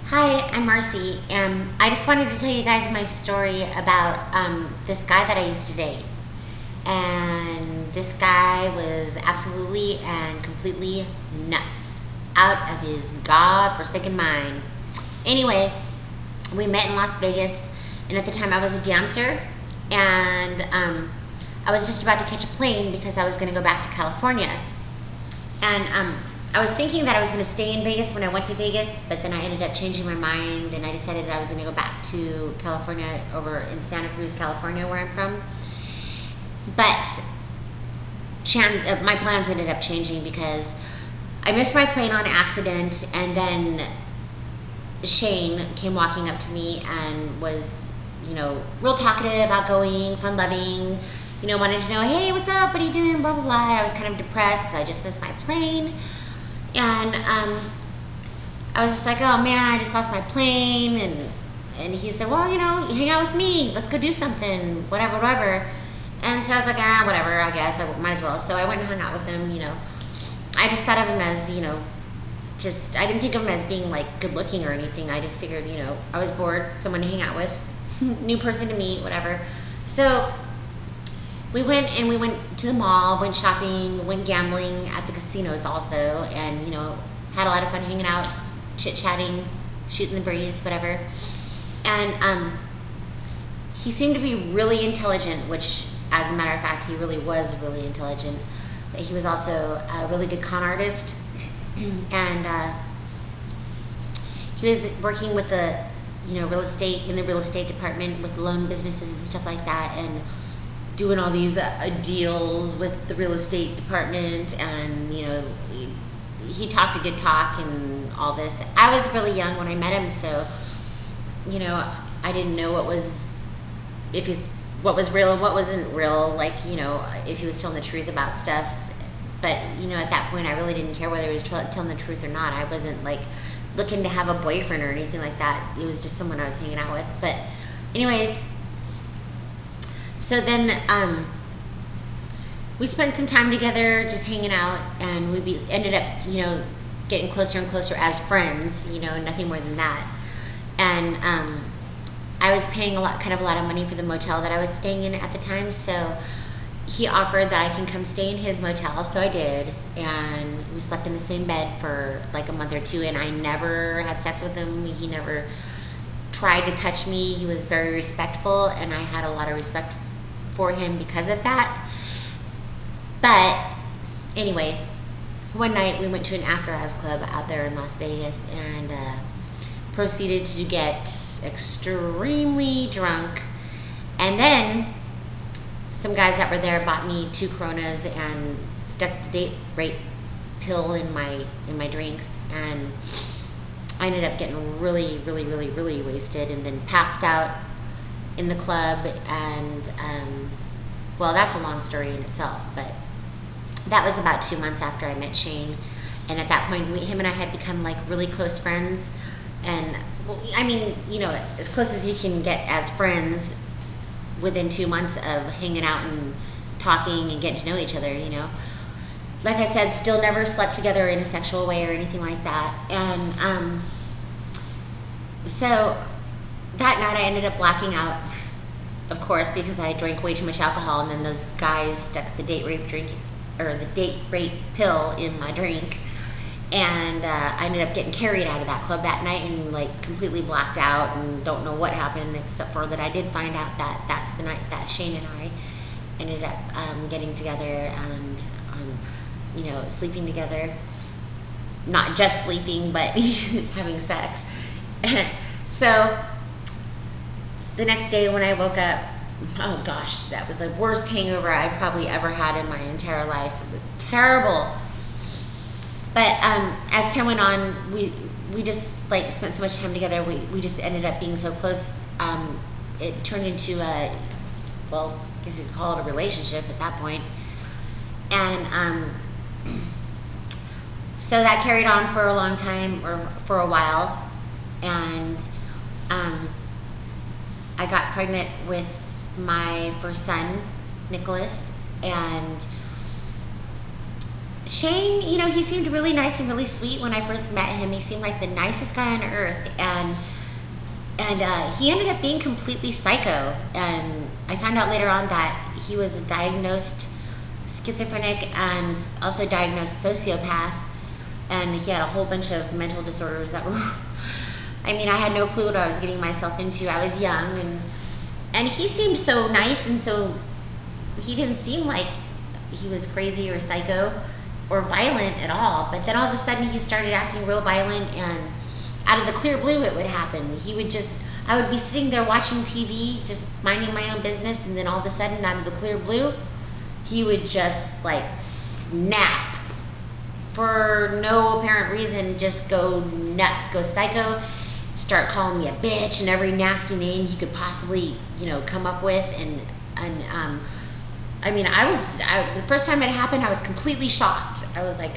Hi, I'm Marcy, and I just wanted to tell you guys my story about this guy that I used to date. And this guy was absolutely and completely nuts, out of his God-forsaken mind. Anyway, we met in Las Vegas, and at the time I was a dancer, and I was just about to catch a plane because I was going to go back to California. And I was thinking that I was going to stay in Vegas when I went to Vegas, but then I ended up changing my mind, and I decided that I was going to go back to California, over in Santa Cruz, California, where I'm from. But my plans ended up changing because I missed my plane on accident, and then Shane came walking up to me and was, real talkative, outgoing, fun-loving, wanted to know, hey, what's up, what are you doing, blah, blah, blah. I was kind of depressed because I just missed my plane. And I was just like, oh man, I just lost my plane. And he said, well, hang out with me. Let's go do something, whatever, whatever. And so I was like, whatever, I guess. I might as well. So I went and hung out with him, I just thought of him as, I didn't think of him as being like good looking or anything. I just figured, I was bored, someone to hang out with, new person to meet, whatever. So we went to the mall, went shopping, went gambling at the casinos also, and had a lot of fun hanging out, chit-chatting, shooting the breeze, whatever. And he seemed to be really intelligent, which, as a matter of fact, he really was really intelligent. But he was also a really good con artist, and he was working with the real estate department with loan businesses and stuff like that, and doing all these deals with the real estate department, and he talked a good talk and all this. I was really young when I met him, so I didn't know what was real and what wasn't real, like if he was telling the truth about stuff. But at that point I really didn't care whether he was telling the truth or not. I wasn't like looking to have a boyfriend or anything like that. It was just someone I was hanging out with. But anyways, so then we spent some time together just hanging out, and we ended up getting closer and closer as friends, nothing more than that. And I was paying a lot of money for the motel that I was staying in at the time, so he offered that I can come stay in his motel, so I did, and we slept in the same bed for like a month or two, and I never had sex with him. He never tried to touch me. He was very respectful, and I had a lot of respect for him because of that. But anyway, one night we went to an after-hours club out there in Las Vegas, and proceeded to get extremely drunk. And then some guys that were there bought me 2 Coronas and stuck the date rape pill in my drinks, and I ended up getting really, really, really, really wasted, and then passed out in the club. And well, that's a long story in itself, but that was about 2 months after I met Shane. And at that point, him and I had become like really close friends. And I mean, as close as you can get as friends within 2 months of hanging out and talking and getting to know each other. Like I said, still never slept together in a sexual way or anything like that. And so that night I ended up blacking out, of course, because I drank way too much alcohol, and then those guys stuck the date rape pill in my drink, and I ended up getting carried out of that club that night and like completely blacked out, and don't know what happened, except for that I did find out that that's the night that Shane and I ended up getting together and sleeping together. Not just sleeping, but having sex. So the next day when I woke up, oh gosh, that was the worst hangover I probably ever had in my entire life. It was terrible. But as time went on, we just like spent so much time together. We just ended up being so close. It turned into well, I guess you could call it a relationship at that point. And so that carried on for a long time, or for a while, and I got pregnant with my first son, Nicholas, and Shane, you know, he seemed really nice and really sweet when I first met him. He seemed like the nicest guy on earth, and he ended up being completely psycho. And I found out later on that he was a diagnosed schizophrenic and also diagnosed sociopath, and he had a whole bunch of mental disorders that were, I mean, I had no clue what I was getting myself into. I was young, and he seemed so nice, and so he didn't seem like he was crazy or psycho or violent at all. But then all of a sudden he started acting real violent, and out of the clear blue it would happen. I would be sitting there watching TV, just minding my own business, and then all of a sudden, out of the clear blue, he would just like snap for no apparent reason, just go nuts, go psycho, start calling me a bitch and every nasty name he could possibly, you know, come up with. And I mean, the first time it happened, I was completely shocked. I was like,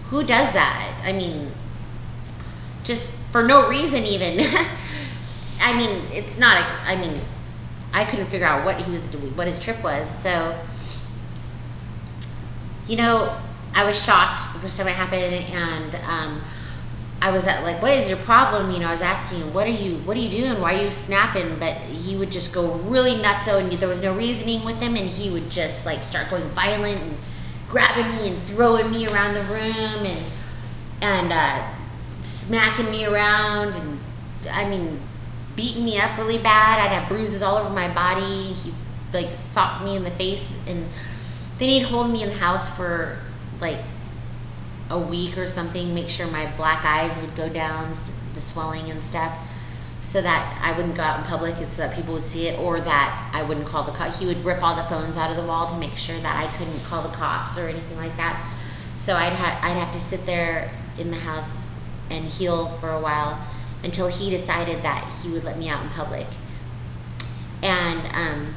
who does that? I mean, just for no reason even. I mean, it's not, I mean, I couldn't figure out what he was doing, what his trip was. So, you know, I was shocked the first time it happened, and I was like, what is your problem? You know, I was asking him, what are you doing? Why are you snapping? But he would just go really nutso, and there was no reasoning with him, and he would just like start going violent and grabbing me and throwing me around the room and smacking me around, and I mean, beating me up really bad. I'd have bruises all over my body. He like socked me in the face, and then he'd hold me in the house for like a week or something, make sure my black eyes would go down, the swelling and stuff, so that I wouldn't go out in public and so that people would see it, or that I wouldn't call the cops. He would rip all the phones out of the wall to make sure that I couldn't call the cops or anything like that. So I'd have to sit there in the house and heal for a while until he decided that he would let me out in public. And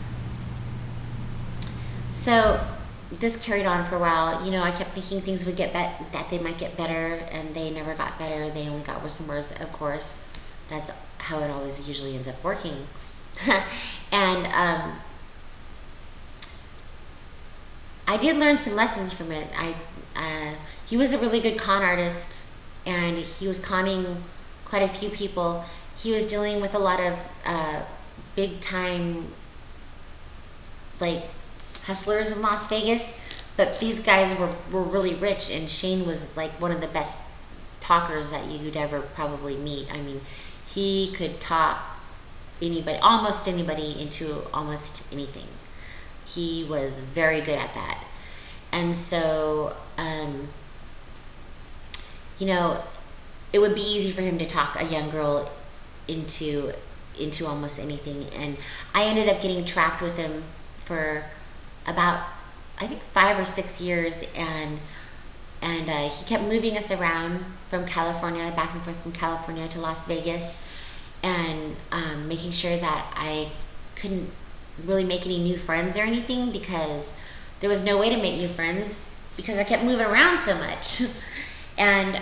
so this carried on for a while. You know, I kept thinking things would get that they might get better, and they never got better. They only got worse and worse. Of course, that's how it always usually ends up working. And I did learn some lessons from it. He was a really good con artist, and he was conning quite a few people. He was dealing with a lot of big time, like, hustlers in Las Vegas, but these guys were really rich, and Shane was like one of the best talkers that you'd ever probably meet. I mean, he could talk anybody, almost anybody, into almost anything. He was very good at that. And so, you know, it would be easy for him to talk a young girl into almost anything. And I ended up getting trapped with him for about, I think, 5 or 6 years, and he kept moving us around from California, back and forth from California to Las Vegas, and making sure that I couldn't really make any new friends or anything, because there was no way to make new friends because I kept moving around so much. And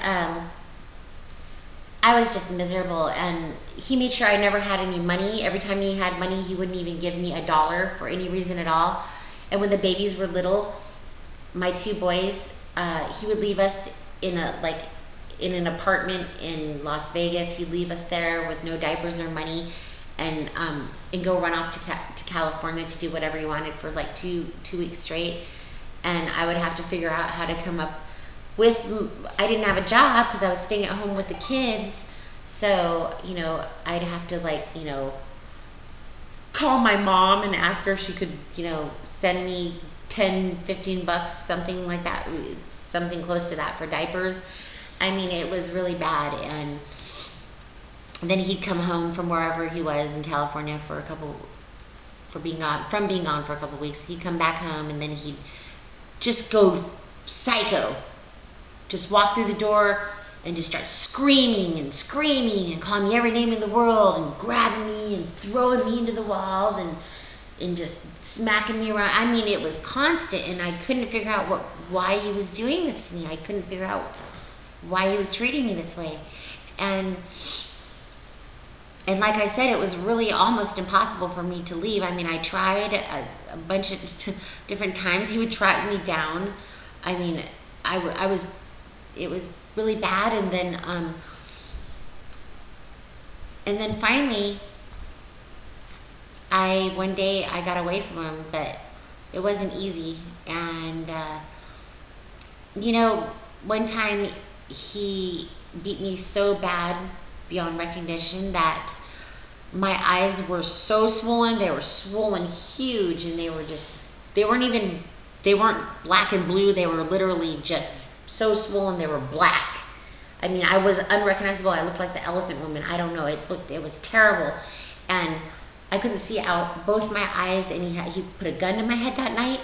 I was just miserable, and he made sure I never had any money. Every time he had money, he wouldn't even give me $1 for any reason at all. And when the babies were little, my 2 boys, he would leave us in an apartment in Las Vegas. He'd leave us there with no diapers or money, and go run off to California to do whatever he wanted for like two weeks straight. And I would have to figure out how to come up with, I didn't have a job because I was staying at home with the kids, so, you know, I'd have to, like, you know, call my mom and ask her if she could, you know, send me $10-15, something like that, something close to that, for diapers. I mean, it was really bad. And then he'd come home from wherever he was in California from being gone for a couple weeks. He'd come back home, and then he'd just go psycho. Just walk through the door and just start screaming and calling me every name in the world, and grabbing me and throwing me into the walls, and just smacking me around. I mean, it was constant, and I couldn't figure out why he was doing this to me. I couldn't figure out why he was treating me this way. And like I said, it was really almost impossible for me to leave. I mean, I tried a bunch of different times. He would track me down. I mean, it was really bad, and then finally, one day I got away from him, but it wasn't easy. And you know, one time he beat me so bad beyond recognition that my eyes were so swollen. They were swollen huge, and they weren't black and blue. They were literally just so swollen they were black. I mean, I was unrecognizable. I looked like the Elephant Woman. I don't know. It was terrible, and I couldn't see out both my eyes. And he put a gun to my head that night,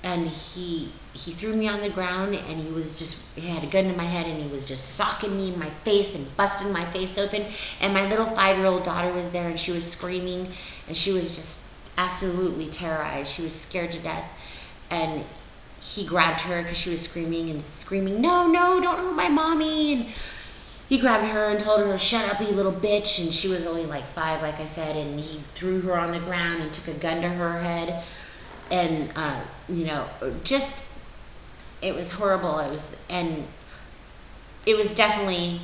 and he threw me on the ground, and he had a gun to my head, and he was just socking me in my face and busting my face open. And my little 5-year-old daughter was there, and she was screaming, and she was just absolutely terrorized. She was scared to death, and he grabbed her because she was screaming, no, don't hurt my mommy. And he grabbed her and told her, shut up, you little bitch. And she was only like 5, like I said, and he threw her on the ground and took a gun to her head. And you know, just, it was horrible. It was definitely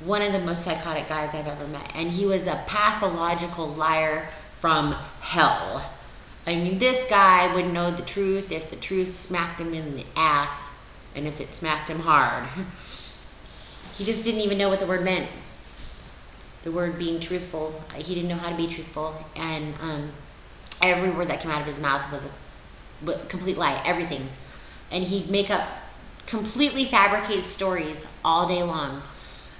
one of the most psychotic guys I've ever met, and he was a pathological liar from hell. I mean, this guy would know the truth if the truth smacked him in the ass, and if it smacked him hard. He just didn't even know what the word meant. The word being truthful. He didn't know how to be truthful, and every word that came out of his mouth was a complete lie, everything. And he'd make up completely fabricated stories all day long.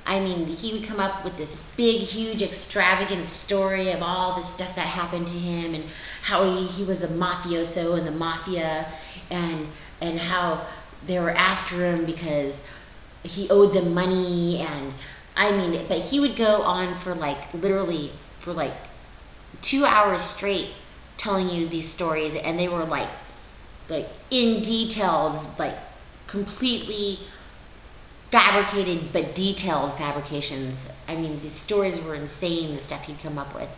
I mean, he would come up with this big, huge, extravagant story of all the stuff that happened to him, and how he was a mafioso in the mafia, and how they were after him because he owed them money. And I mean, but he would go on for literally 2 hours straight telling you these stories, and they were like in detailed, completely fabricated but detailed fabrications. I mean, the stories were insane, the stuff he'd come up with.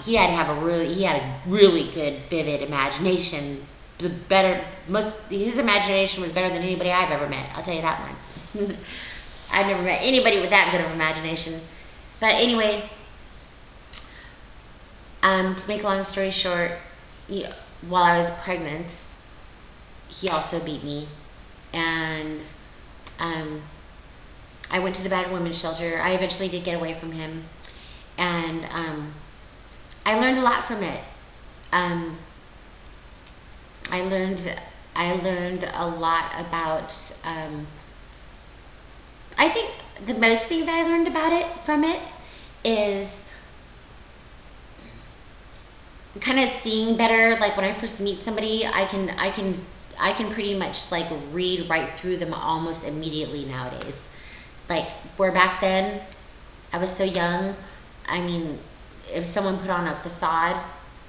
He had a really good, vivid imagination. His imagination was better than anybody I've ever met. I'll tell you that one. I've never met anybody with that good of imagination. But anyway, to make a long story short, while I was pregnant, he also beat me. And I went to the battered women's shelter. I eventually did get away from him, and I learned a lot from it. I learned a lot about. I think the most thing that I learned from it is kind of seeing better. Like when I first meet somebody, I can pretty much read right through them almost immediately nowadays. Like, where back then I was so young, I mean, if someone put on a facade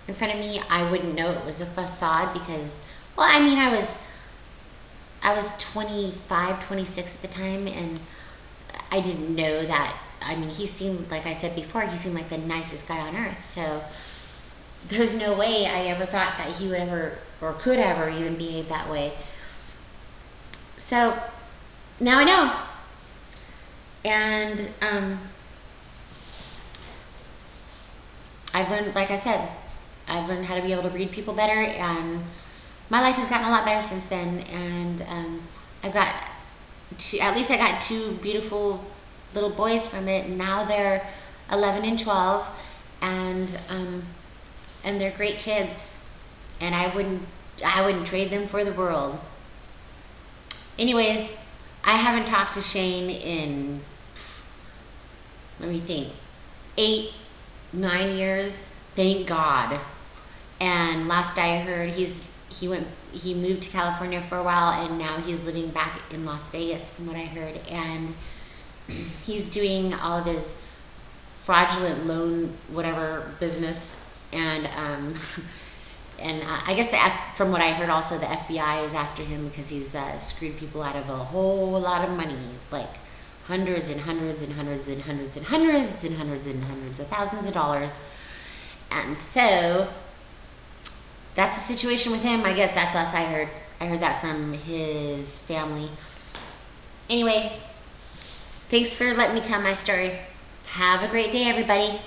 in front of me, I wouldn't know it was a facade because, well, I mean, I was 25, 26 at the time, and I didn't know that. I mean, he seemed, like I said before, he seemed like the nicest guy on earth. So there's no way I ever thought that he would ever, or could ever, even behave that way. So now I know. And I've learned, like I said, I've learned how to be able to read people better, and my life has gotten a lot better since then. And at least I got 2 beautiful little boys from it, and now they're 11 and 12, and they're great kids, and I wouldn't trade them for the world. Anyways, I haven't talked to Shane in, let me think, 8, 9 years, thank God. And last I heard, he moved to California for a while, and now he's living back in Las Vegas, from what I heard. And he's doing all of his fraudulent loan whatever business. And I guess from what I heard, also the FBI is after him because he's screwed people out of a whole lot of money, like hundreds and hundreds and hundreds and hundreds and hundreds and hundreds and hundreds of thousands of dollars. And so that's the situation with him. I guess that's us. I heard that from his family. Anyway, thanks for letting me tell my story. Have a great day, everybody.